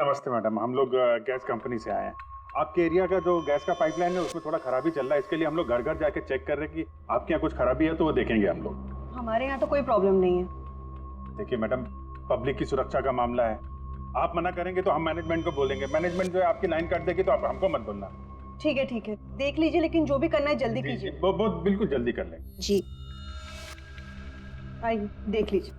नमस्ते मैडम, हम लोग गैस कंपनी से आए हैं। आपके एरिया का जो गैस का पाइपलाइन है उसमें थोड़ा खराबी चल रहा है, इसके लिए हम लोग घर घर जाके चेक कर रहे हैं कि आपके यहाँ कुछ खराबी है तो वो देखेंगे हम लोग। हमारे यहाँ तो कोई प्रॉब्लम नहीं है। देखिए मैडम, पब्लिक की सुरक्षा का मामला है, आप मना करेंगे तो हम मैनेजमेंट को बोलेंगे, मैनेजमेंट जो है आपकी लाइन काट देगी तो आप हमको मत बोलना। ठीक है, देख लीजिए, लेकिन जो भी करना है जल्दी कीजिए। वो बिल्कुल जल्दी कर लेंगे। जी आइए देख लीजिए।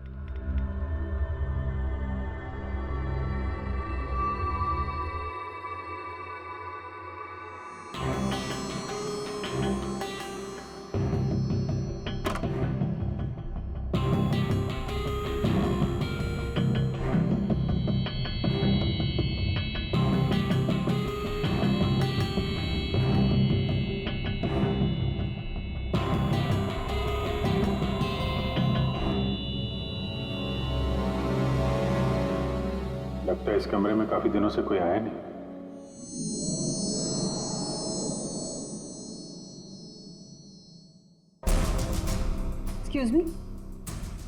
लगता है इस कमरे में काफी दिनों से कोई आया नहीं। एक्सक्यूज मी,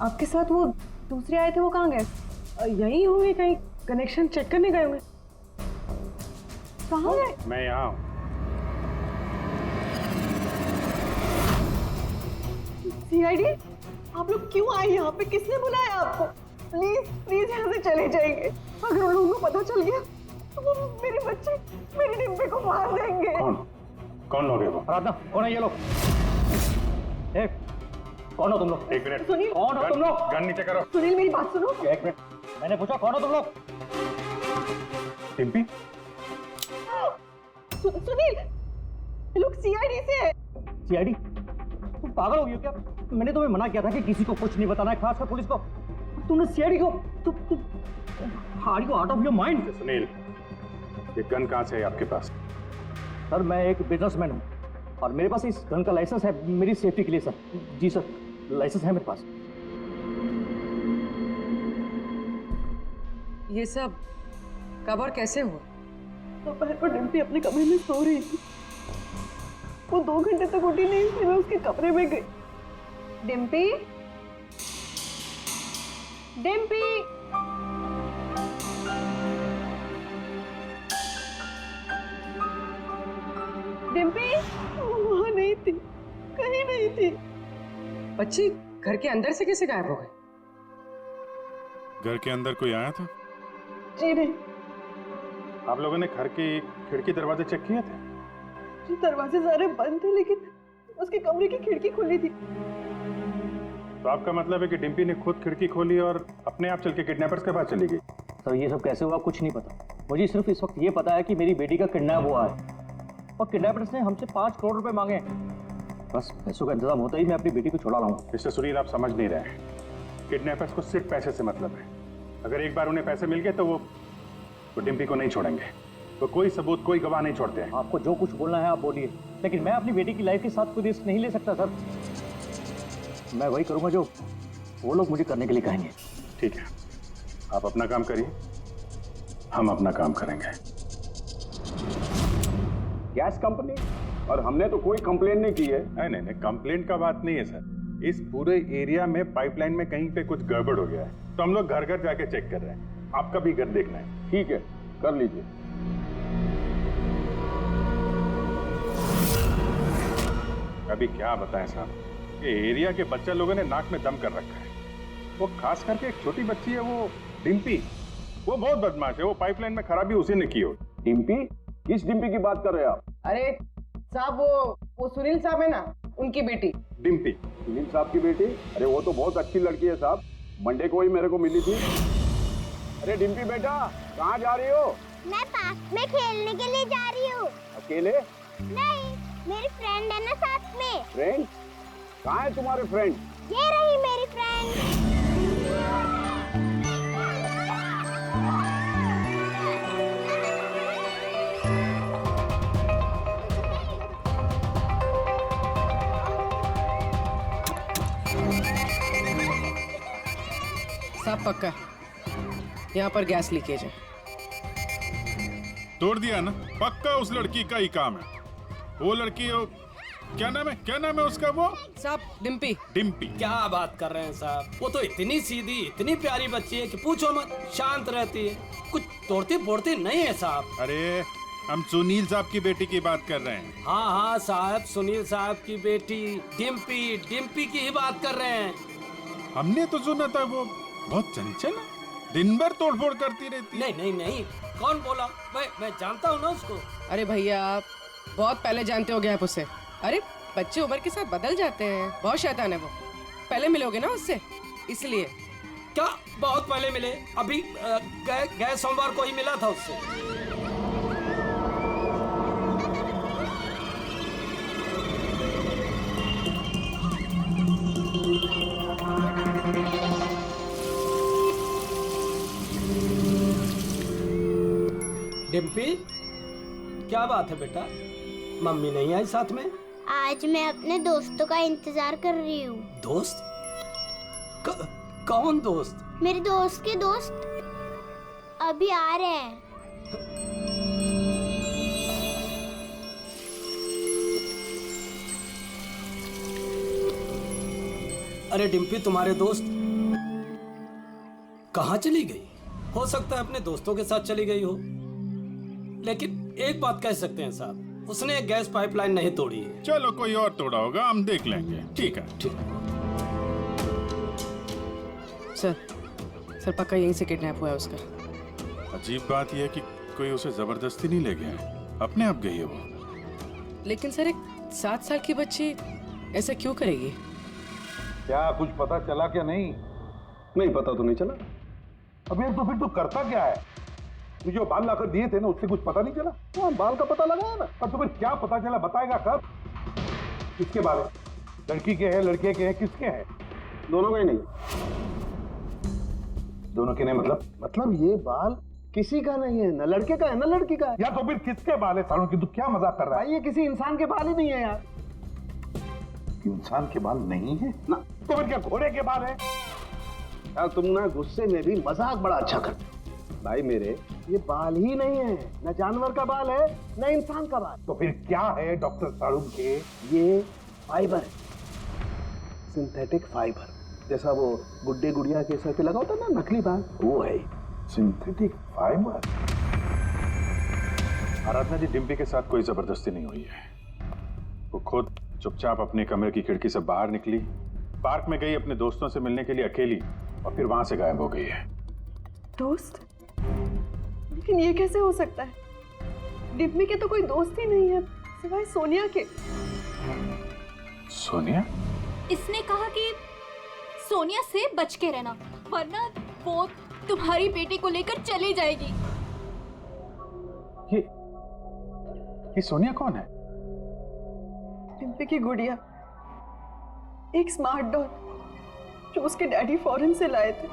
आपके साथ वो दूसरे आए थे, वो कहाँ गए? यही होंगे, कहीं कनेक्शन चेक करने गए होंगे। कहाँ गए? मैं यहाँ हूँ। सीआईडी, आप लोग क्यों आए यहाँ पे? किसने बुलाया आपको? प्लीज प्लीज यहाँ से चले जाइए। अगर उन लोगों को पता चल गया तो वो मेरे बच्चे, मेरे डिम्पे को मार देंगे। कौन लोग है वो? आराधना, कौन है ये लोग? कौन हो तुम लोग? एक मिनट, सुनील, कौन हो तुम लोग? गन नीचे करो। सुनील मेरी बात सुनो। एक मिनट, मैंने पूछा कौन हो तुम लोग? टिम्पी, सुनील, ये लोग सीआईडी से है। सीआईडी? तुम पागल हो गई हो क्या? मैंने तुम्हें मना किया था कि किसी को कुछ नहीं बताना है, खासकर पुलिस को। तुमने सीआईडी को are you out of your mind? Sunil, ये गन कहाँ से है आपके पास? सर, मैं एक बिजनेसमैन हूँ और मेरे पास इस गन का लाइसेंस है, मेरी सेफ्टी के लिए सर। जी सर, लाइसेंस है मेरे पास। ये सब कब और कैसे हुआ? दोपहर को डिम्पी अपने कमरे में सो रही थी। वो 2 घंटे तक उठी नहीं थी। मैं उसके कमरे में गई। डिम्पी, डिम्पी, डिम्पी वहाँ नहीं थी, कहीं नहीं थी। बच्ची घर के अंदर से कैसे गायब हो गई? घर के अंदर कोई आया था? जी नहीं। आप लोगों ने घर की खिड़की दरवाजे चेक किए थे? जी दरवाजे सारे बंद थे, लेकिन उसके कमरे की खिड़की खुली थी। तो आपका मतलब है कि डिम्पी ने खुद खिड़की खोली और अपने आप चल के किडनैपर्स के पास चली गई? सर, ये सब कैसे हुआ कुछ नहीं पता। मुझे सिर्फ इस वक्त ये पता है कि मेरी बेटी का किडनैप हुआ है और किडनैपर्स ने हमसे 5 करोड़ रुपए मांगे हैं। बस पैसों का इंतजाम होता ही मैं अपनी बेटी को छुड़ा लाऊंगा। मिस्टर सुनील, आप समझ नहीं रहे हैं। किडनैपर्स को सिर्फ पैसे से मतलब है। अगर एक बार उन्हें पैसे मिल गए तो वो डिम्पी को नहीं छोड़ेंगे। तो कोई सबूत, कोई गवाह नहीं छोड़ते हैं। आपको जो कुछ बोलना है आप बोलिए, लेकिन मैं अपनी बेटी की लाइफ के साथ कोई रिस्क नहीं ले सकता सर। मैं वही करूंगा जो वो लोग मुझे करने के लिए कहेंगे। ठीक है, आप अपना काम करिए, हम अपना काम करेंगे। Gas company? और हमने तो कोई कंप्लेन नहीं की है। नहीं, कंप्लेंट का बात नहीं है सर। इस पूरे एरिया में पाइपलाइन में कहीं पे कुछ गड़बड़ हो गया है, तो हम लोग घर घर जाके चेक कर रहे हैं। आपका भी घर देखना है। ठीक है, कर लीजिए। अभी क्या बताएं साहब, ये एरिया के बच्चे लोगों ने नाक में दम कर रखा है। वो खास करके एक छोटी बच्ची है, वो डिम्पी, वो बहुत बदमाश है। वो पाइपलाइन में खराबी उसी ने की हो। डिम्पी? किस डिम्पी की बात कर रहे हैं आप? अरे साहब, वो सुनील साहब है ना, उनकी बेटी। डिम्पी? सुनील साहब की बेटी? अरे वो तो बहुत अच्छी लड़की है साहब, मंडे को ही मेरे को मिली थी। अरे डिम्पी बेटा, कहाँ जा रही हो? मैं पार्क में खेलने के लिए जा रही हूँ। अकेले? नहीं, मेरी फ्रेंड है ना साथ में। फ्रेंड? कहाँ है तुम्हारे फ्रेंड? ये रही मेरी फ्रेंड। सब पक्का यहाँ पर गैस लीकेज है। तोड़ दिया ना, पक्का उस लड़की का ही काम है। वो लड़की क्या नाम है, क्या नाम है उसका वो? साहब डिम्पी। डिम्पी। क्या बात कर रहे हैं साहब, वो तो इतनी सीधी इतनी प्यारी बच्ची है कि पूछो मत, शांत रहती है, कुछ तोड़ती फोड़ती नहीं है साहब। अरे हम सुनील साहब की बेटी की बात कर रहे हैं। हाँ हाँ साहब, सुनील साहब की बेटी डिम्पी, डिम्पी की ही बात कर रहे हैं। हमने तो सुना था वो बहुत चंचल है, दिन भर तोड़फोड़ करती रहती है। नहीं नहीं नहीं, कौन बोला? मैं जानता हूँ ना उसको। अरे भैया आप बहुत पहले जानते हो गए आप उससे। अरे बच्चे उम्र के साथ बदल जाते हैं, बहुत शैतान है वो। पहले मिलोगे ना उससे इसलिए। क्या बहुत पहले मिले? अभी गए सोमवार को ही मिला था उससे। डिम्पी, क्या बात है बेटा, मम्मी नहीं आई साथ में? आज मैं अपने दोस्तों का इंतजार कर रही हूँ। दोस्त? कौन दोस्त? मेरे दोस्त के दोस्त अभी आ रहे हैं। अरे डिम्पी, तुम्हारे दोस्त कहाँ चली गई? हो सकता है अपने दोस्तों के साथ चली गई हो, लेकिन एक बात कह सकते हैं साहब, उसने गैस पाइपलाइन नहीं तोड़ी है। चलो कोई और तोड़ा होगा, हम देख लेंगे। ठीक है ठीक। सर पक्का यहीं से किडनैप हुआ है उसका। अजीब बात यह है कि कोई उसे जबरदस्ती नहीं ले गया है, अपने आप गई है वो। लेकिन सर एक 7 साल की बच्ची ऐसा क्यों करेगी? क्या कुछ पता चला क्या? नहीं पता तो नहीं चला। अबे तो फिर तू करता क्या है? तू जो बाल लाकर दिए थे ना, उससे कुछ पता नहीं चला? हाँ, बाल का पता लगाया ना। पर तुम्हें क्या पता चला, बताएगा कब? किसके बारे? लड़की के हैं, लड़के के हैं, किसके हैं? दोनों का ही नहीं। दोनों के नहीं मतलब ये बाल किसी का नहीं है, ना लड़के का है ना लड़की का है। या तो फिर किसके बाल है सालों की? तू क्या मजाक कर रहा है? भाई ये किसी इंसान के बाल ही नहीं है यार। इंसान के बाल नहीं है ना, तो फिर क्या घोड़े के बाल है? यार तुम ना गुस्से में भी मजाक बड़ा अच्छा करते हो। भाई मेरे ये बाल ही नहीं है, न जानवर का बाल है न इंसान का बाल। तो फिर क्या है डॉक्टर साड़ू के? ये फाइबर है, सिंथेटिक फाइबर। जैसा वो गुड्डे गुड़िया के सर पे लगा होता ना नकली बाल, वो है सिंथेटिक फाइबर। आराधना जी, डिम्पी के साथ कोई जबरदस्ती नहीं हुई है। वो खुद चुपचाप अपने कमरे की खिड़की से बाहर निकली, पार्क में गई अपने दोस्तों से मिलने के लिए अकेली, और फिर वहां से गायब हो गई है। दोस्त? लेकिन ये कैसे हो सकता है? डिम्पी के तो कोई दोस्त ही नहीं है सिवाय सोनिया के। सोनिया? इसने कहा कि सोनिया से बच के रहना, वरना वो तुम्हारी बेटी को लेकर चली जाएगी। ये सोनिया कौन है? डिम्पी की गुड़िया, एक स्मार्ट डॉल जो उसके डैडी फॉरेन से लाए थे।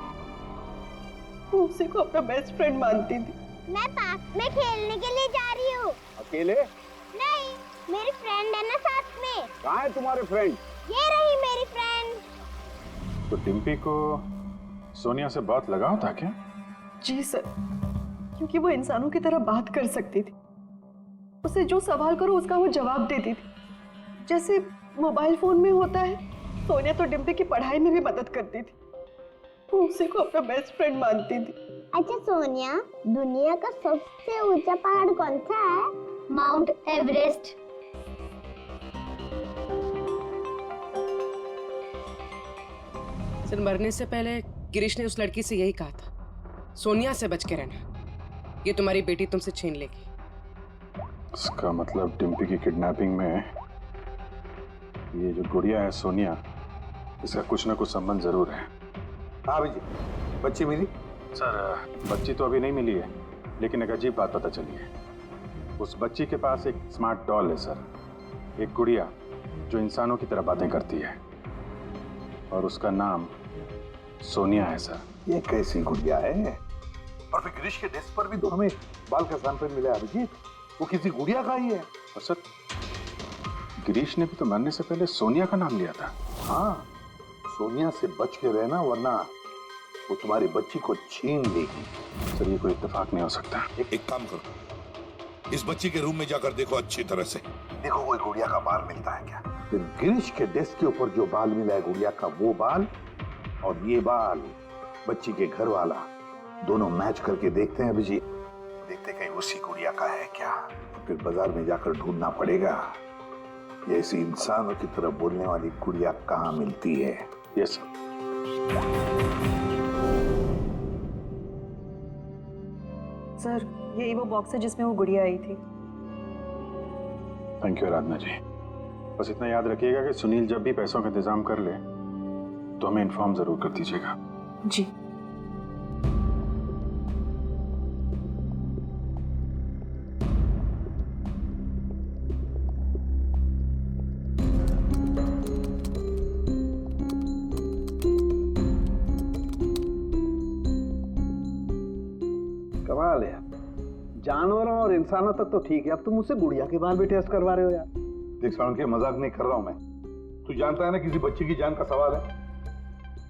वो उसी को अपना बेस्ट फ्रेंड मानती थी। मैं पार्क में खेलने के लिए जा रही हूँ। अकेले? नहीं, मेरी फ्रेंड है ना साथ में। कहाँ है तुम्हारे फ्रेंड? ये रही मेरी फ्रेंड। तो डिम्पी को सोनिया से बहुत लगाव था क्या? जी सर, क्योंकि वो इंसानों की तरह बात कर सकती थी। उसे जो सवाल करो उसका वो जवाब देती थी, जैसे मोबाइल फोन में होता है। सोनिया तो डिम्पी की पढ़ाई में भी मदद करती थी। वो उसी को अपना बेस्ट फ्रेंड मानती थी। अच्छा सोनिया, दुनिया का सबसे ऊंचा पहाड़ कौन सा है? Mount Everest. सर मरने से पहले गिरीश ने उस लड़की से यही कहा था, सोनिया से बच के रहना, ये तुम्हारी बेटी तुमसे छीन लेगी। इसका मतलब डिम्पी की किडनैपिंग में ये जो गुड़िया है सोनिया, इसका कुछ ना कुछ संबंध जरूर है। हाँ जी, बच्ची मिली? सर बच्ची तो अभी नहीं मिली है, लेकिन एक अजीब बात पता चली है। उस बच्ची के पास एक स्मार्ट डॉल है सर, एक गुड़िया जो इंसानों की तरह बातें करती है, और उसका नाम सोनिया है सर। ये कैसी गुड़िया है? और फिर गिरीश के डेस्क पर भी तो हमें बाल का सैंपल मिला है अभिजीत, वो किसी गुड़िया का ही है। और सर गिरीश ने भी तो मरने से पहले सोनिया का नाम लिया था। हाँ, सोनिया से बच के रहना, वरना वो तुम्हारी बच्ची को छीन लेगी। सर ये कोई इत्तेफाक नहीं हो सकता। एक काम करो, इस बच्ची के रूम में जाकर देखो अच्छी तरह से। देखो कोई गुड़िया का बाल मिलता है क्या। फिर गिरीश के डेस्क के ऊपर जो बाल मिला है गुड़िया का, वो बाल और ये बाल बच्ची के घर वाला, दोनों मैच करके देखते हैं अभिजीत। देखते कहीं उसी गुड़िया का है क्या। फिर बाजार में जाकर ढूंढना पड़ेगा ये ऐसी इंसानों की तरह बोलने वाली गुड़िया कहाँ मिलती है। Yes sir. सर यही वो बॉक्स है जिसमें वो गुड़िया आई थी। थैंक यू आराधना जी। बस इतना याद रखिएगा कि सुनील जब भी पैसों का इंतजाम कर ले तो हमें इन्फॉर्म जरूर कर दीजिएगा। जी। कमाल है, जानवरों और इंसानों तक तो ठीक है, अब तुम मुझसे गुड़िया के बाल भी टेस्ट करवा रहे हो यार। देख साउंड के मजाक नहीं कर रहा हूं मैं। तू जानता है ना किसी बच्चे की जान का सवाल है।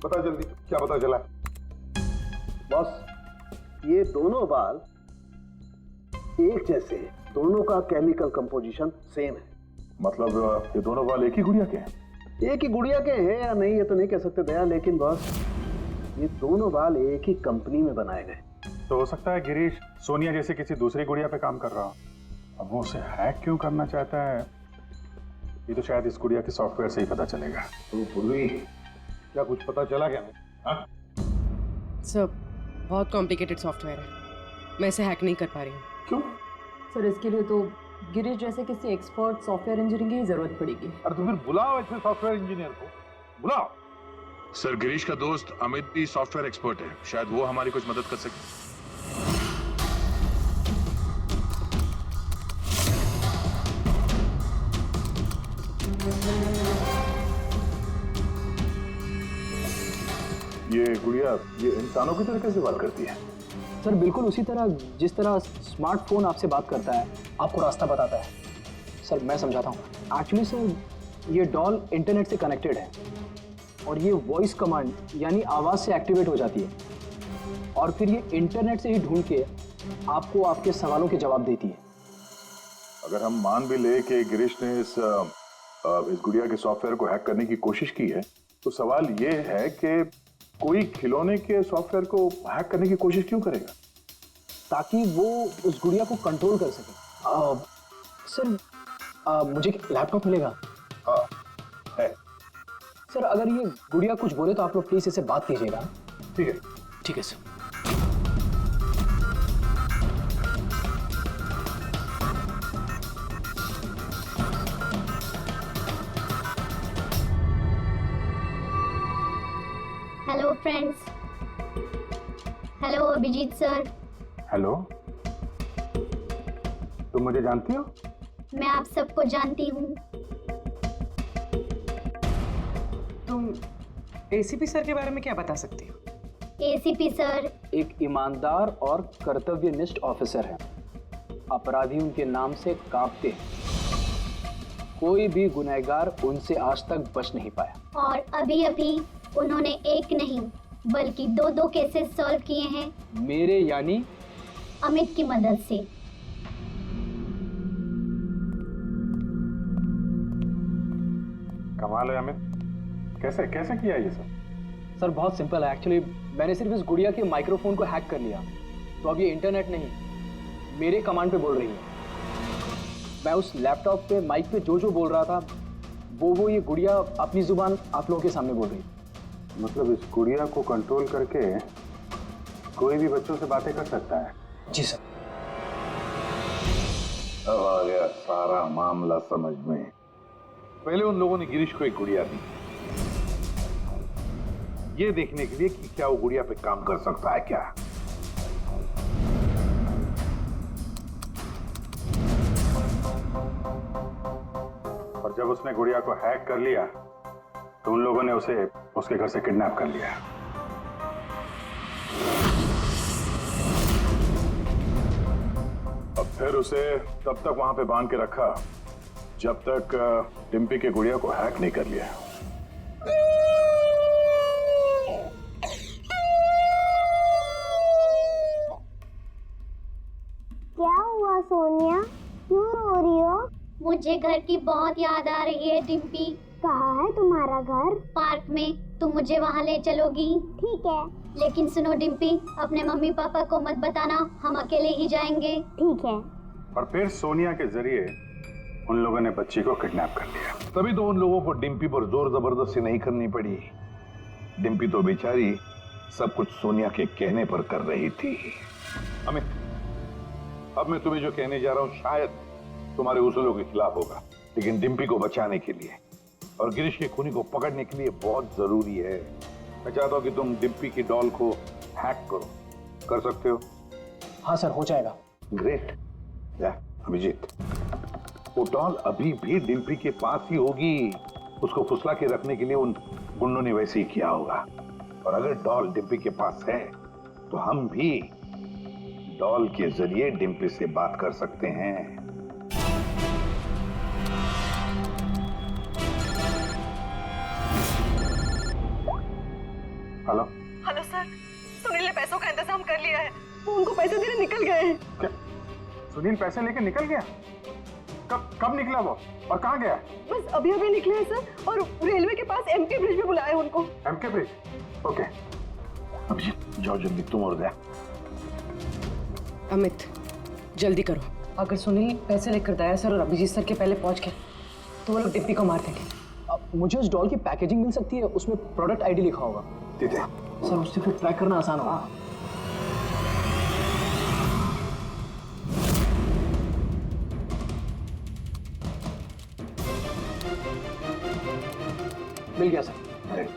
बता जल्दी क्या पता चला। बॉस ये दोनों बाल एक जैसे हैं, दोनों का केमिकल कंपोजिशन सेम है। मतलब ये दोनों बाल एक ही गुड़िया के हैं? एक ही गुड़िया के हैं या नहीं ये तो नहीं कह सकते दया, लेकिन बॉस ये दोनों बाल एक ही कंपनी में बनाए गए। तो हो सकता है गिरीश सोनिया जैसे किसी दूसरी गुड़िया पे काम कर रहा हो। अब वो उसे हैक क्यों करना चाहता है ये तो शायद इस गुड़िया के सॉफ्टवेयर से ही पता चलेगा। तो पूर्वी क्या कुछ पता चला क्या? सर बहुत कॉम्प्लिकेटेड सॉफ्टवेयर है, मैं इसे हैक नहीं कर पा रही हूँ। क्यों? सर इसके लिए तो गिरीश जैसे किसी एक्सपर्ट सॉफ्टवेयर इंजीनियर की जरूरत पड़ेगी। अरे तो फिर बुलाओ ऐसे सॉफ्टवेयर इंजीनियर को, बुलाओ। सर गिरीश का दोस्त अमित भी सॉफ्टवेयर एक्सपर्ट है, शायद वो हमारी कुछ मदद कर सके। ये गुड़िया ये इंसानों की तरह कैसे बात करती है? सर बिल्कुल उसी तरह जिस तरह स्मार्टफोन आपसे बात करता है, आपको रास्ता बताता है। सर मैं समझाता हूँ। एक्चुअली सर ये डॉल इंटरनेट से कनेक्टेड है और ये वॉइस कमांड यानी आवाज़ से एक्टिवेट हो जाती है और फिर ये इंटरनेट से ही ढूंढ के आपको आपके सवालों के जवाब देती है। अगर हम मान भी ले कि गिरीश ने इस गुड़िया के सॉफ्टवेयर को हैक करने की कोशिश की है, तो सवाल ये है कि कोई खिलौने के सॉफ्टवेयर को हैक करने की कोशिश क्यों करेगा? ताकि वो उस गुड़िया को कंट्रोल कर सके। सर मुझे लैपटॉप मिलेगा? हाँ है। सर अगर ये गुड़िया कुछ बोले तो आप लोग प्लीज इसे बात कीजिएगा। ठीक है। ठीक है sir. Hello friends. Hello Abhijeet sir. Hello, तुम मुझे जानती हो? मैं आप सबको जानती हूँ। तुम एसीपी सर के बारे में क्या बता सकती हो? एसीपी सर एक ईमानदार और कर्तव्यनिष्ठ ऑफिसर है। अपराधी उनके नाम से कांपते हैं। कोई भी गुनहगार उनसे आज तक बच नहीं पाया। और अभी अभी उन्होंने एक नहीं बल्कि दो केसेस सॉल्व किए हैं मेरे यानी अमित की मदद से। कमाल है अमित, कैसे कैसे किया ये सब? सर बहुत सिंपल है। एक्चुअली मैंने सिर्फ इस गुड़िया के माइक्रोफोन को हैक कर लिया, तो अब ये इंटरनेट नहीं मेरे कमांड पे बोल रही है। मैं उस लैपटॉप पे माइक पे जो बोल रहा था वो ये गुड़िया अपनी जुबान आप लोगों के सामने बोल रही है। मतलब इस गुड़िया को कंट्रोल करके कोई भी बच्चों से बातें कर सकता है? जी सर। अब आ गया सारा मामला समझ में। पहले उन लोगों ने गिरीश को एक गुड़िया दी, ये देखने के लिए कि क्या वो गुड़िया पे काम कर सकता है क्या। और जब उसने गुड़िया को हैक कर लिया तो उन लोगों ने उसे उसके घर से किडनैप कर लिया। अब फिर उसे तब तक वहां पे बांध के रखा जब तक डिम्पी के गुड़िया को हैक नहीं कर लिया। क्या हुआ सोनिया, क्यों रो रही हो? मुझे घर की बहुत याद आ रही है डिम्पी। कहाँ है तुम्हारा घर? पार्क में। तुम मुझे वहाँ ले चलोगी? ठीक है। लेकिन सुनो डिम्पी, अपने मम्मी पापा को मत बताना, हम अकेले ही जाएंगे। ठीक है। और फिर सोनिया के जरिए उन लोगों ने बच्ची को किडनैप कर लिया। तभी तो उन लोगों को डिम्पी पर जोर जबरदस्ती नहीं करनी पड़ी। डिम्पी तो बेचारी सब कुछ सोनिया के कहने पर कर रही थी। अमित, अब मैं तुम्हें जो कहने जा रहा हूं शायद तुम्हारे उसूलों के खिलाफ होगा, लेकिन डिम्पी को बचाने के लिए और गिरीश के खूनी को पकड़ने के लिए बहुत जरूरी है। मैं चाहता हूं कि तुम डिम्पी की डॉल को हैक करो। कर सकते हो? हाँ सर, हो जाएगा। ग्रेट। या अभिजीत, वो डॉल अभी भी डिम्पी के पास ही होगी। उसको फुसला के रखने के लिए उन गुंडों ने वैसे ही किया होगा। और अगर डॉल डिम्पी के पास है तो हम भी डॉल के जरिए डिम्पी से बात कर सकते हैं। हेलो हेलो सर, सुनील ने पैसों का इंतजाम कर लिया है। वो उनको पैसे देने निकल गए हैं। क्या सुनील पैसे लेके निकल गया? कब निकला वो और कहाँ गया? बस अभी अभी निकले हैं सर, और रेलवे के पास एमके ब्रिज पे बुलाया उनको। MK bridge? ओके। अभिजीत जाओ जल्दी, तुम और गया। अमित जल्दी करो। अगर सुनील पैसे लेकर दया सर और अभिजीत सर के पहले पहुंच गए तो वो लोग डिम्पी को मार देंगे। अब मुझे उस डॉल की पैकेजिंग मिल सकती है, उसमें प्रोडक्ट आईडी लिखा होगा। ठीक है सर, उससे फिर ट्रैक करना आसान होगा। मिल गया सर।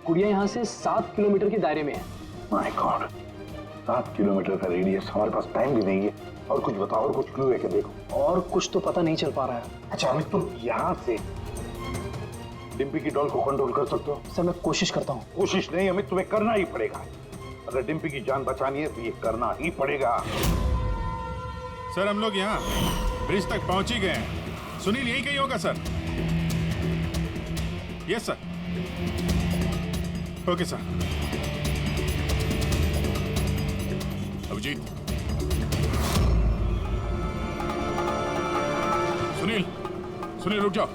गुड़िया यहाँ से 7 किलोमीटर के दायरे में है। माय गॉड, 7 किलोमीटर का रेडियस। हमारे पास टाइम भी नहीं है। और कुछ बताओ, और कुछ क्लू है क्या? देखो और कुछ तो पता नहीं चल पा रहा है। अच्छा अमित, तुम यहाँ से डिम्पी की डॉल को कंट्रोल कर सकते हो? सर मैं कोशिश करता हूँ। कोशिश नहीं अमित, तुम्हें करना ही पड़ेगा। अगर डिम्पी की जान बचानी है तो ये करना ही पड़ेगा। सर हम लोग यहाँ ब्रिज तक पहुंच ही गए हैं। सुनील यही कहीं होगा sir. Yes sir. Okay sir. Abhijeet, Sunil रुक जाओ।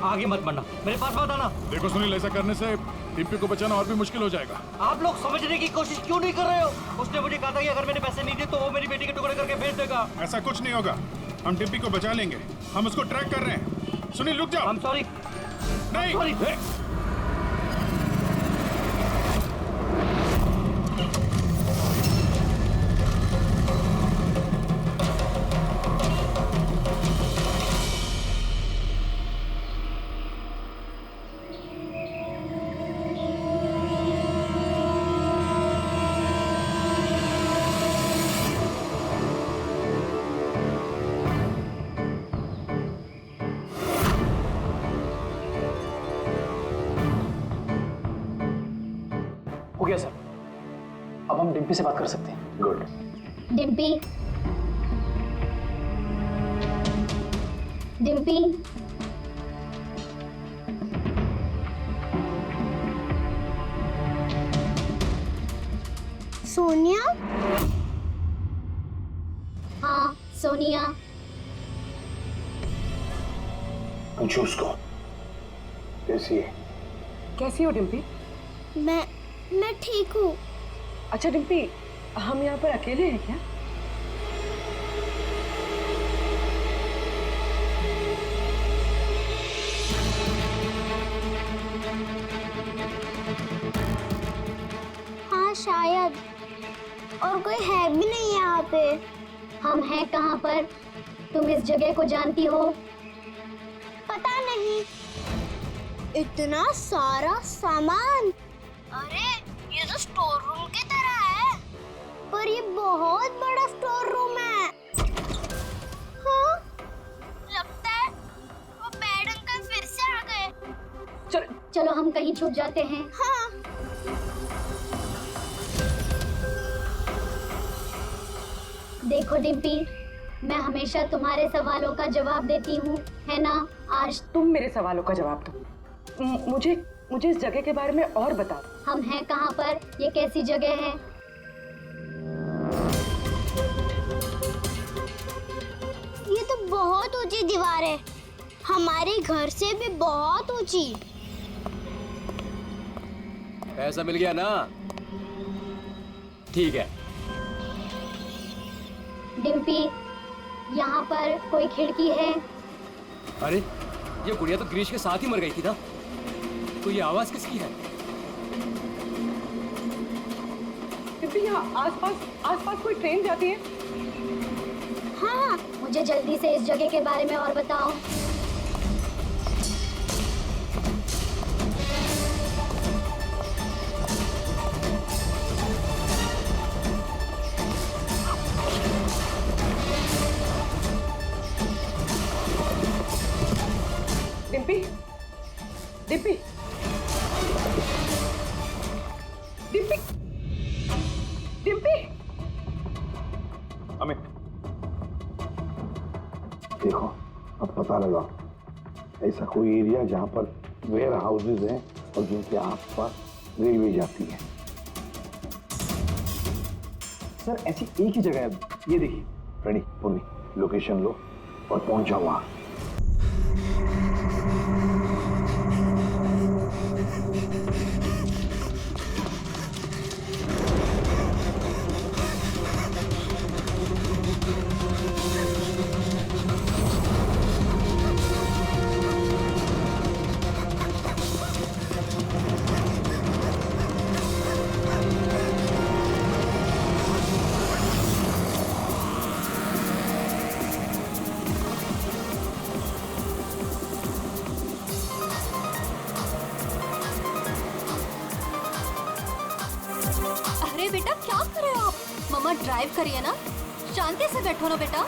आगे मत बढ़ना, मेरे पास मत आना। देखो सुनील, ऐसा करने से डिम्पी को बचाना और भी मुश्किल हो जाएगा। आप लोग समझने की कोशिश क्यों नहीं कर रहे हो? उसने मुझे कहा था कि अगर मैंने पैसे नहीं दिए तो वो मेरी बेटी के टुकड़े करके भेज देगा। ऐसा कुछ नहीं होगा, हम डिम्पी को बचा लेंगे। हम उसको ट्रैक कर रहे हैं। सुनील रुक जाओ। I'm sorry। नहीं sorry। हो गया सर, अब हम डिम्पी से बात कर सकते हैं। गुड। डिम्पी, डिम्पी, सोनिया? हाँ सोनिया। पूछो उसको कैसी है। कैसी हो डिम्पी? मैं ठीक हूँ। अच्छा डिम्पी, हम यहाँ पर अकेले हैं क्या? हाँ शायद, और कोई है भी नहीं यहाँ पे। हम हैं कहाँ पर? तुम इस जगह को जानती हो? पता नहीं। इतना सारा सामान। अरे ये तो स्टोर रूम की तरह है, पर ये बहुत बड़ा स्टोर रूम है। हाँ, लगता है वो बैड अंकल फिर से आ गए। चलो हम कहीं छुप जाते हैं। हाँ। देखो डिम्पी, मैं हमेशा तुम्हारे सवालों का जवाब देती हूँ, है ना? आज तुम मेरे सवालों का जवाब दो। मुझे इस जगह के बारे में और बताओ। हम हैं कहाँ पर? ये कैसी जगह है? ये तो बहुत ऊंची दीवार है। हमारे घर से भी बहुत ऊंची। पैसा मिल गया ना? ठीक है। डिम्पी, यहाँ पर कोई खिड़की है? अरे ये गुड़िया तो गिरीश के साथ ही मर गई थी ना, तो ये आवाज किसकी है? यहाँ आसपास कोई ट्रेन जाती है? हाँ, मुझे जल्दी से इस जगह के बारे में और बताओ। डिम्पी, डिम्पी, डिम्पी, डिम्पी। अमित, देखो अब पता लगा ऐसा कोई एरिया जहां पर वेयर हाउसेज हैं और जिनके आसपास रेलवे जाती है। सर ऐसी एक ही जगह है, ये देखिए। रेडी पुनी, लोकेशन लो और पहुंच जाओ वहां। अरे बेटा क्या कर रहे हो आप? मम्मा ड्राइव करिए ना, शांति से बैठो ना बेटा।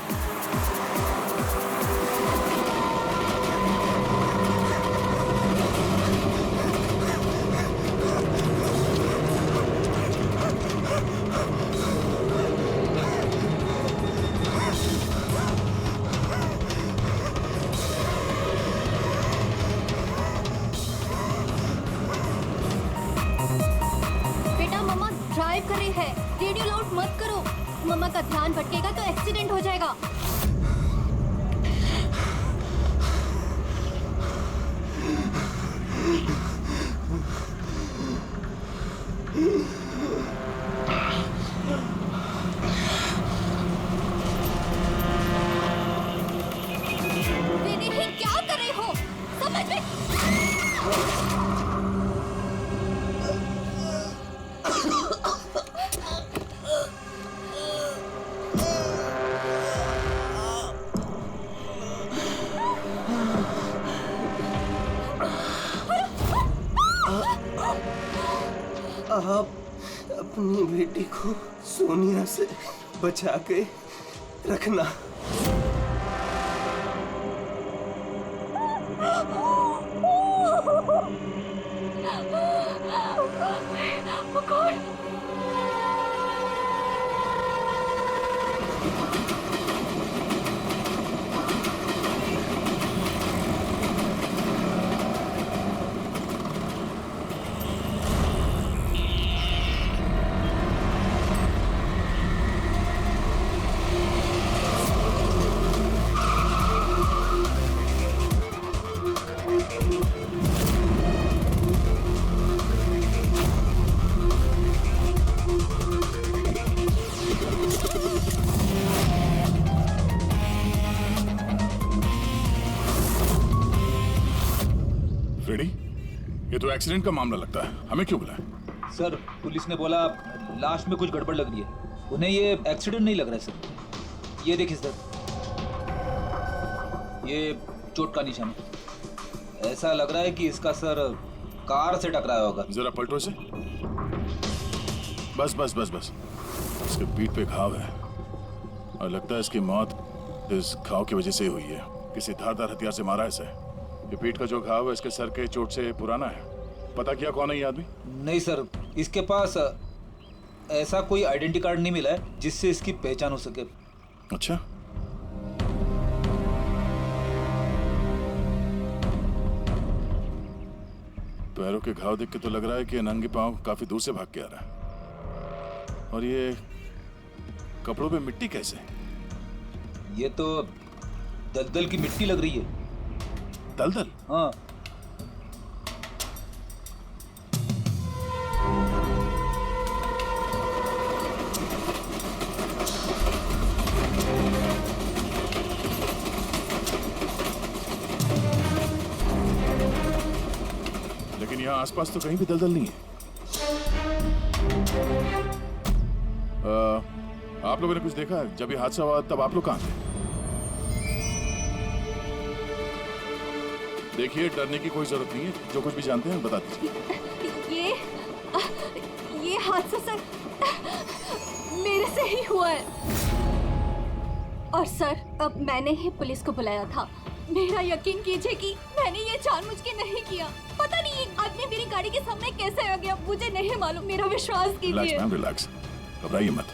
ड्राइव कर रही है, रेडियो लाउड मत करो। मम्मा का ध्यान भटकेगा तो एक्सीडेंट हो जाएगा। दीदी क्या कर रही हो? समझ में आप अपनी बेटी को सोनिया से बचा के रखना। फ्रेडी, ये तो एक्सीडेंट का मामला लगता है, हमें क्यों बुलाया? सर पुलिस ने बोला लाश में कुछ गड़बड़ लग रही है, उन्हें ये एक्सीडेंट नहीं लग रहा है सर। ये देखिए सर, ये चोट का निशान है। ऐसा लग रहा है कि इसका सर कार से टकराया होगा। जरा पलटो से। बस बस बस बस, इसके पीठ पे घाव है और लगता है इसकी मौत इस घाव की वजह से हुई है। किसी धारदार हथियार से मारा है इसे। ये पीठ का जो घाव है इसके सर के चोट से पुराना है। पता किया कौन है ये आदमी? नहीं सर, इसके पास ऐसा कोई आइडेंटिटी कार्ड नहीं मिला है जिससे इसकी पहचान हो सके। अच्छा, पैरों के घाव देख के तो लग रहा है कि नंगे पांव काफी दूर से भाग के आ रहा है। और ये कपड़ों पे मिट्टी कैसे? ये तो दलदल की मिट्टी लग रही है। दलदल? हाँ। लेकिन यहाँ आसपास तो कहीं भी दलदल नहीं है। आप लोगों ने कुछ देखा? जब ये हादसा हुआ तब आप लोग कहाँ थे? देखिए, डरने की कोई जरूरत नहीं है। जो कुछ भी जानते हैं बता दीजिए। ये हादसा सर मेरे से ही हुआ है। और सर, अब मैंने ही पुलिस को बुलाया था। मेरा यकीन कीजिए कि मैंने ये जानबूझ के नहीं किया। पता नहीं ये आदमी मेरी गाड़ी के सामने कैसे आ गया, मुझे नहीं मालूम। मेरा विश्वास कीजिए। रिलैक्स मैम, रिलैक्स, घबराइए मत।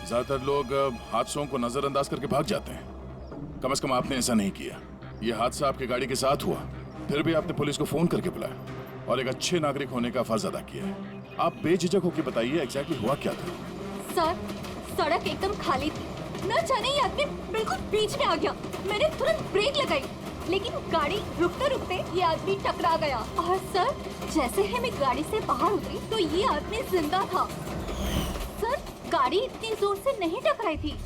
ज्यादातर लोग हादसों को नजरअंदाज करके भाग जाते हैं। कम से कम आपने ऐसा नहीं किया। ये हादसा आपकी गाड़ी के साथ हुआ, फिर भी आपने पुलिस को फोन करके बुलाया और एक अच्छे नागरिक होने का फर्ज अदा किया है। आप बेझिझक होकर बताइए एग्जैक्टली हुआ क्या था। सर, सड़क एकदम खाली थी। न जाने ये आदमी बिल्कुल बीच में आ गया। मैंने तुरंत ब्रेक लगाई, लेकिन गाड़ी रुकते रुकते ये आदमी टकरा गया। और सर, जैसे ही मैं गाड़ी से बाहर उतरी तो ये आदमी जिंदा था। सर, गाड़ी इतनी जोर से नहीं टकराई थी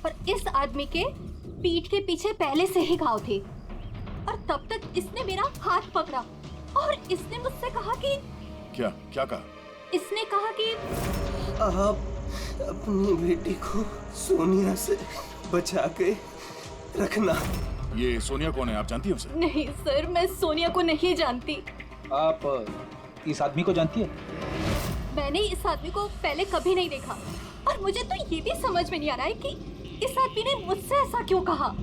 और इस आदमी के पीठ के पीछे पहले से ही घाव थे। और तब तक इसने मेरा हाथ पकड़ा और इसने मुझसे कहा कि क्या कहा? इसने कहा कि आप अपनी बेटी को सोनिया से बचा के रखना। ये सोनिया कौन है, आप जानती हैं उसे? नहीं सर, मैं सोनिया को नहीं जानती। आप इस आदमी को जानती है? मैंने इस आदमी को पहले कभी नहीं देखा और मुझे तो ये भी समझ में नहीं आ रहा है कि इस आदमी ने मुझसे ऐसा क्यों कहा।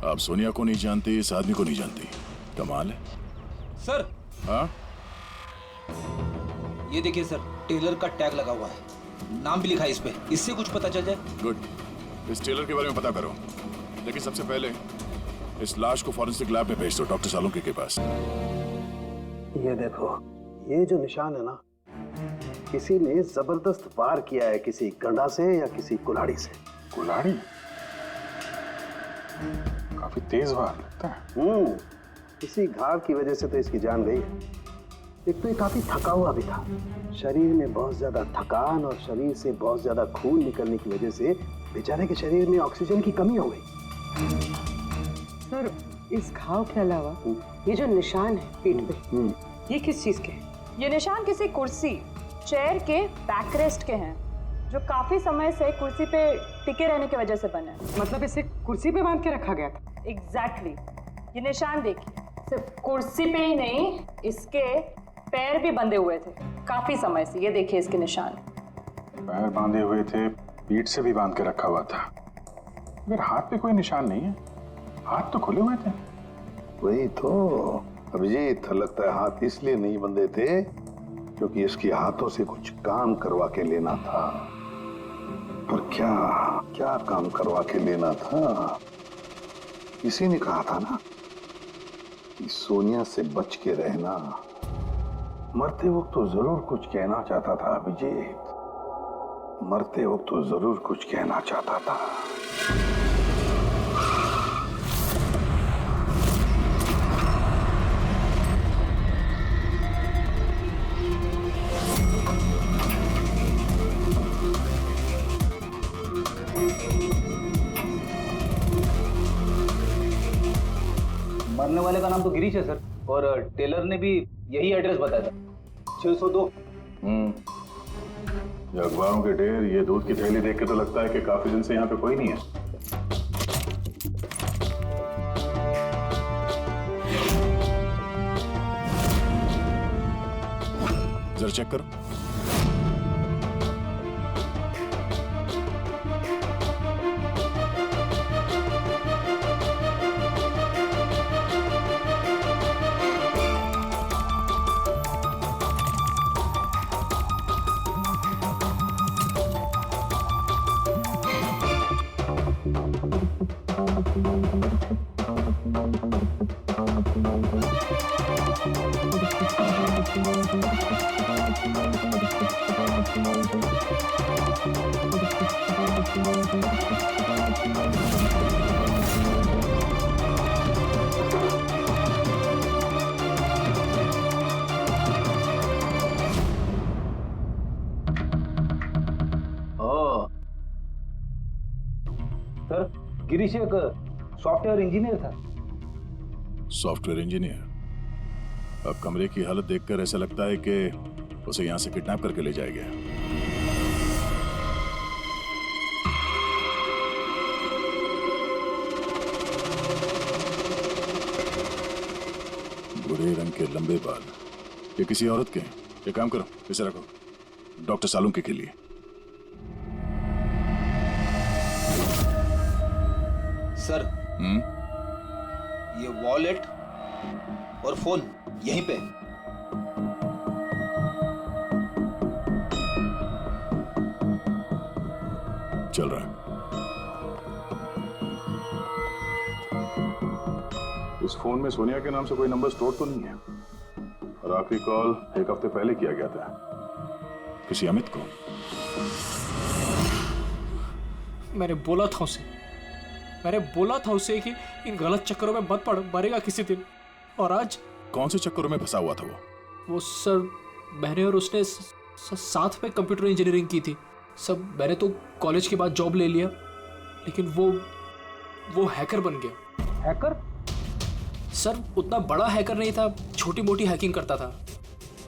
आप सोनिया को नहीं जानती, इस आदमी को नहीं जानती, कमाल है। सर। हाँ? ये देखिए सर, टेलर का टैग लगा हुआ है, नाम भी लिखा है इस पे। इससे कुछ पता चल जाए। गुड, इस टेलर के बारे में पता करो, लेकिन सबसे पहले इस लाश को फॉरेंसिक लैब में भेज दो, डॉक्टर सालुंके के पास। ये देखो, ये जो निशान है ना, किसी ने जबरदस्त वार किया है, किसी गंडा से या किसी कुल्हाड़ी से। कुल्हाड़ी? काफी तेज वार लगता है। किसी घाव की वजह से तो इसकी जान गई है। एक तो ये काफी थका हुआ भी था, शरीर में बहुत ज्यादा थकान और शरीर से बहुत ज्यादा खून निकलने की वजह से बेचारे के शरीर में ऑक्सीजन की कमी हो गई। सर, इस घाव के अलावा ये जो निशान है पीठ पे, ये किस चीज के हैं? ये निशान किसी कुर्सी, चेयर के बैकरेस्ट के हैं, जो काफी समय से कुर्सी पे टिके रहने की वजह से बने हैं। मतलब इसे कुर्सी पे बांध के रखा गया था? एग्जैक्टली। ये निशान देखिए, सिर्फ कुर्सी पे ही नहीं, इसके पैर भी बंधे हुए थे काफी समय से। ये देखिए इसके निशान। पैर बांधे हुए थे, पीठ से भी बांध के रखा हुआ था, मगर हाथ पे कोई निशान नहीं है। हाथ तो खुले हुए थे। वही तो अभिजीत, लगता है हाथ इसलिए नहीं बंधे थे क्योंकि इसके हाथों से कुछ काम करवा के लेना था। पर क्या काम करवा के लेना था? किसी ने कहा था ना कि सोनिया से बच के रहना। मरते वक्त तो जरूर कुछ कहना चाहता था अभिजीत, मरते वक्त तो जरूर कुछ कहना चाहता था। मरने वाले का नाम तो गिरीश है सर, और टेलर ने भी यही एड्रेस बताया था, 602। ये अखबारों के ढेर, ये दूध की थैली देख के तो लगता है कि काफी दिन से यहाँ पे कोई नहीं है। जरा चेक करो। गिरीश एक सॉफ्टवेयर इंजीनियर था। Software engineer? अब कमरे की हालत देखकर ऐसा लगता है कि उसे यहां से किडनैप करके ले जाया गया। भूरे रंग के लंबे बाल, ये किसी औरत के हैं। एक काम करो, इसे रखो, डॉक्टर सालुंके के लिए। सर ये वॉलेट और फोन यहीं पे। चल रहा है। इस फोन में सोनिया के नाम से कोई नंबर स्टोर तो नहीं है, और आखिरी कॉल एक हफ्ते पहले किया गया था किसी अमित को। मैंने बोला था उसे कि इन गलत चक्करों में मत पड़, मरेगा किसी दिन। और आज कौन से चक्करों में फंसा हुआ था वो सर, मैंने और उसने साथ में कंप्यूटर इंजीनियरिंग की थी सब। मैंने तो कॉलेज के बाद जॉब ले लिया, लेकिन वो हैकर बन गया। हैकर? सर उतना बड़ा हैकर नहीं था, छोटी मोटी हैकिंग करता था।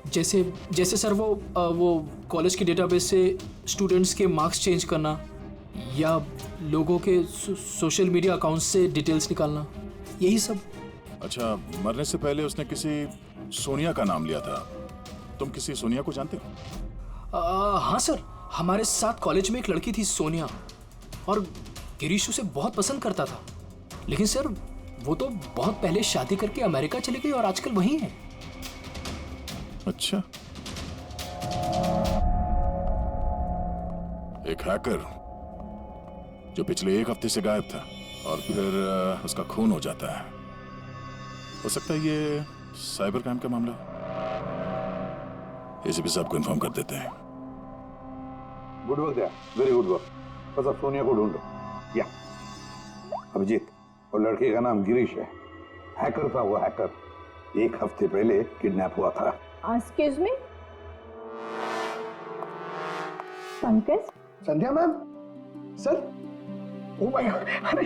जैसे सर वो कॉलेज के डेटाबेस से स्टूडेंट्स के मार्क्स चेंज करना, या लोगों के सोशल मीडिया अकाउंट से डिटेल्स निकालना, यही सब। अच्छा, मरने से पहले उसने किसी सोनिया का नाम लिया था। तुम किसी सोनिया को जानते हो? हाँ सर, हमारे साथ कॉलेज में एक लड़की थी सोनिया, और गिरीश उसे बहुत पसंद करता था। लेकिन सर वो तो बहुत पहले शादी करके अमेरिका चली गई और आजकल वहीं है। अच्छा, एक हैकर जो पिछले एक हफ्ते से गायब था और फिर उसका खून हो जाता है। हो सकता है ये साइबर क्राइम का मामला। एसीपी साहब को इन्फॉर्म कर देते हैं। गुड वर्क यार, वेरी गुड वर्क। बस अब सोनिया को ढूंढो। या अभिजीत, और लड़के का नाम गिरीश है। हैकर था वो, हैकर। एक हफ्ते पहले किडनैप हुआ था। Excuse me, Pankaj? Sandhya ma'am? Sir, oh my God, अरे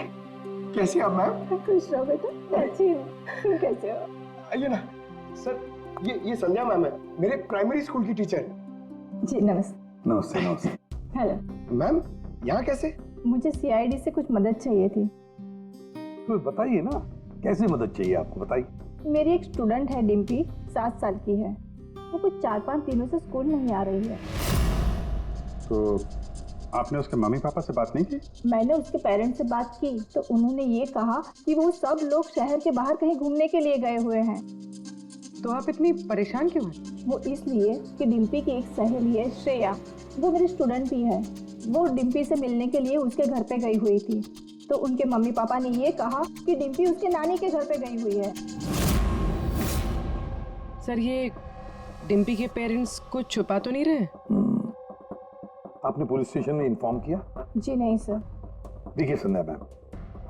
कैसे आप मैम? खुश रहो बेटा, अच्छी हूँ। तुम कैसे हो? आइए ना सर, ये संध्या मैम है, मेरे प्राइमरी स्कूल की टीचर। जी नमस्ते। नमस्ते नमस्ते। हेलो मैम, यहाँ कैसे? मुझे सीआईडी से कुछ मदद चाहिए थी। तो बताइए ना, कैसे मदद चाहिए आपको, बताइए। मेरी एक स्टूडेंट है डिम्पी, 7 साल की है। वो कुछ 4-5 दिनों से स्कूल नहीं आ रही है। तो आपने उसके मम्मी पापा से बात नहीं की? मैंने उसके पेरेंट्स से बात की तो उन्होंने ये कहा कि वो सब लोग शहर के बाहर कहीं घूमने के लिए गए हुए हैं। तो आप इतनी परेशान क्यों हैं? वो इसलिए कि डिम्पी की एक सहेली है श्रेया, वो मेरी स्टूडेंट भी है। वो डिम्पी से मिलने के लिए उसके घर पे गई हुई थी, तो उनके मम्मी पापा ने ये कहा कि डिम्पी उसके नानी के घर पे गई हुई है। सर ये डिम्पी के पेरेंट्स कुछ छुपा तो नहीं रहे? आपने पुलिस स्टेशन में इन्फॉर्म किया? जी नहीं सर। देखिए संध्या मैम,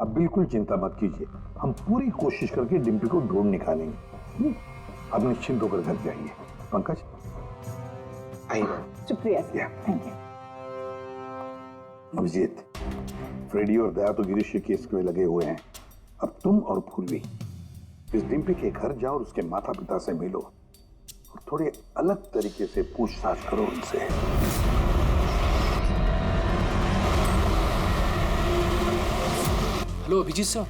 आप बिल्कुल चिंता मत कीजिए, हम पूरी कोशिश करके डिम्पी को ढूंढ निकालेंगे। आप निश्चिंत होकर घर जाइए। पंकज आइए। शुक्रिया sir, thank you. Abhijeet, Freddy और दया तो गिरीश के केस में लगे हुए हैं। अब तुम और पूर्वी इस डिम्पी के घर जाओ और उसके माता पिता से मिलो और थोड़े अलग तरीके से पूछताछ करो उनसे। Hello Abhijeet sir.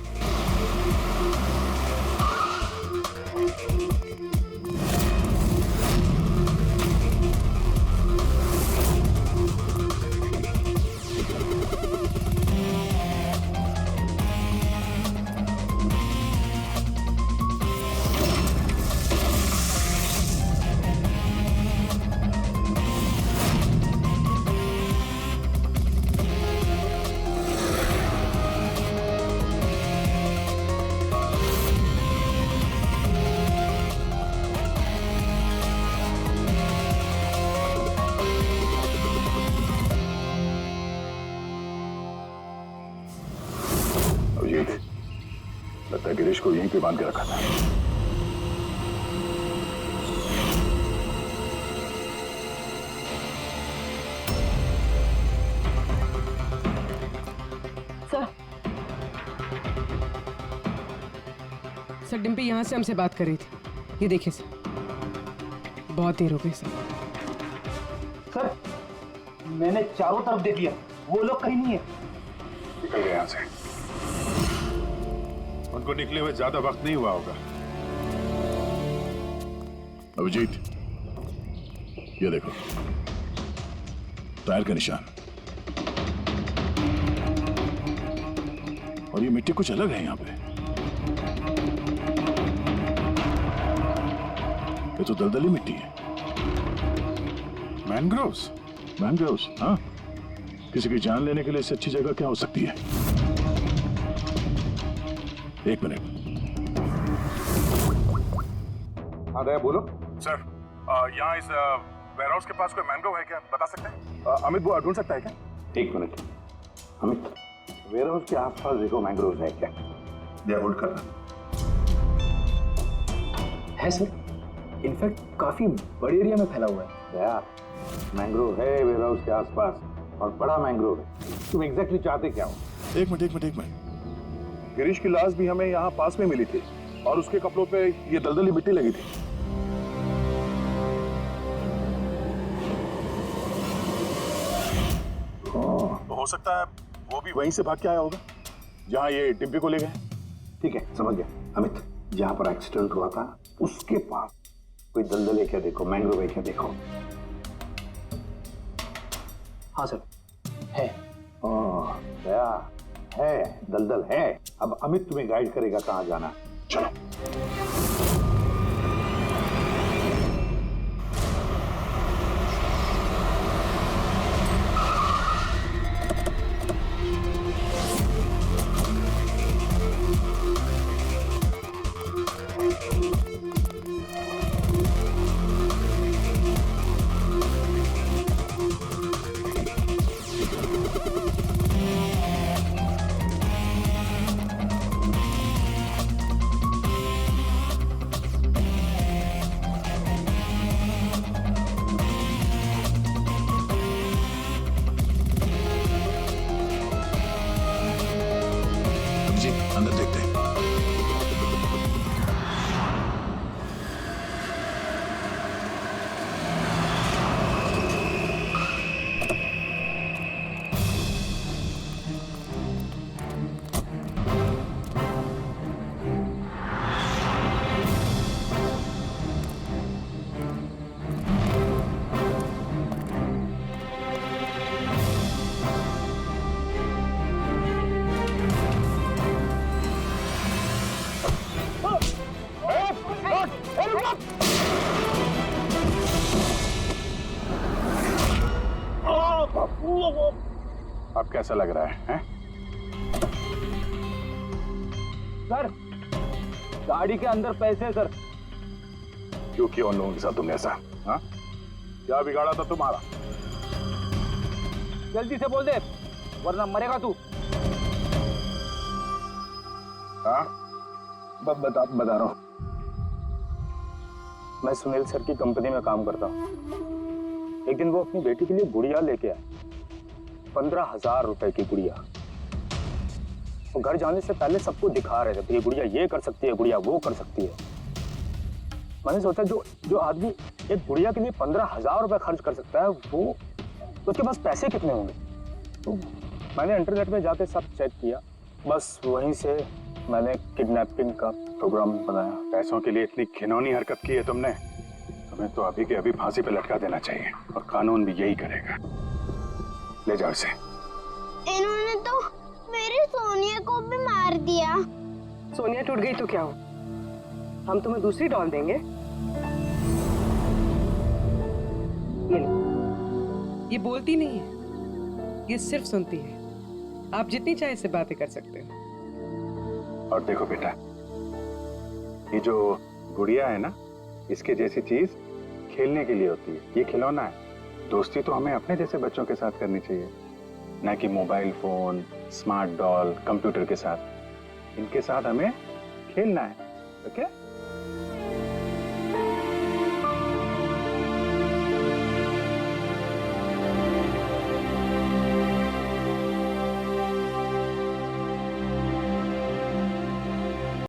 लगता है गिरीश को यहीं पे बांध के रखा था। सर, सर डिम्पी यहाँ से हमसे बात कर रही थी। ये देखिए सर, बहुत देर हो गई सर। सर मैंने चारों तरफ देख लिया, वो लोग कहीं नहीं है। निकल गए यहाँ से। उनको निकले हुए ज्यादा वक्त नहीं हुआ होगा। अभिजीत, ये देखो टायर का निशान, और ये मिट्टी कुछ अलग है यहाँ पे। ये तो दलदली मिट्टी है। मैनग्रोव्स? मैनग्रोव्स, हाँ। किसी की जान लेने के लिए इससे अच्छी जगह क्या हो सकती है? एक मिनट। हाँ दया बोलो। सर यहाँ इस वेयरहाउस के पास कोई मैंग्रोव है क्या, बता सकते हैं? अमित वो ढूंढ सकता है क्या? एक मिनट अमित, वेयरहाउस के आसपास देखो मैंग्रोव है क्या? दया होल्ड करना। है सर, इनफैक्ट काफी बड़े एरिया में फैला हुआ है। दया, मैंग्रोव है वेयरहाउस के आसपास, और बड़ा मैंग्रोव है। तुम एग्जैक्टली चाहते क्या हो? एक मिनट। गिरीश की लाश भी हमें यहाँ पास में मिली थी, और उसके कपड़ों पे ये दलदली मिट्टी लगी थी। तो हो सकता है वो भी वहीं से भाग के आया होगा जहाँ ये डिम्पी को ले गए। ठीक है, समझ गया अमित। जहां पर एक्सीडेंट हुआ था उसके पास कोई दलदल है क्या देखो, मैंग्रोव है क्या देखो। हाँ सर, है। ओह दया, है दलदल है। अब अमित तुम्हें गाइड करेगा कहां जाना। चलो। अंदर देखते हैं। अब कैसा लग रहा है? सर गाड़ी के अंदर पैसे हैं सर। क्यों किया उन लोगों के साथ तुमने ऐसा? हाँ, क्या बिगाड़ा था तुम्हारा? जल्दी से बोल दे वरना मरेगा तू। हाँ बता रहा हूँ। मैं सुनील सर की कंपनी में काम करता हूँ। एक दिन वो अपनी बेटी के लिए गुड़िया लेके आए, 15,000 रुपए की गुड़िया। वो घर जाने से पहले सबको दिखा रहे थे, तो ये गुड़िया ये कर सकती है, गुड़िया वो कर सकती है। मैंने सोचा जो आदमी एक गुड़िया के लिए 15,000 रुपए खर्च कर सकता है, वो उसके पास पैसे कितने होंगे। तो मैंने इंटरनेट में जाके सब चेक किया, बस वहीं से मैंने किडनैपिंग का प्रोग्राम बनाया। पैसों के लिए इतनी घिनौनी हरकत की है तुमने, तुम्हें तो अभी के अभी फांसी पे लटका देना चाहिए, और कानून भी यही करेगा। ले जाओ इसे। इन्होंने तो मेरी सोनिया को भी मार दिया। सोनिया टूट गई तो क्या हो, हम तुम्हें दूसरी डॉल देंगे। ये लो। ये बोलती नहीं है, ये सिर्फ सुनती है। आप जितनी चाहे इससे बातें कर सकते हो। और देखो बेटा, ये जो गुड़िया है ना, इसके जैसी चीज खेलने के लिए होती है, ये खिलौना है। दोस्ती तो हमें अपने जैसे बच्चों के साथ करनी चाहिए, ना कि mobile phone, smart doll, computer के साथ। इनके साथ हमें खेलना है, ओके?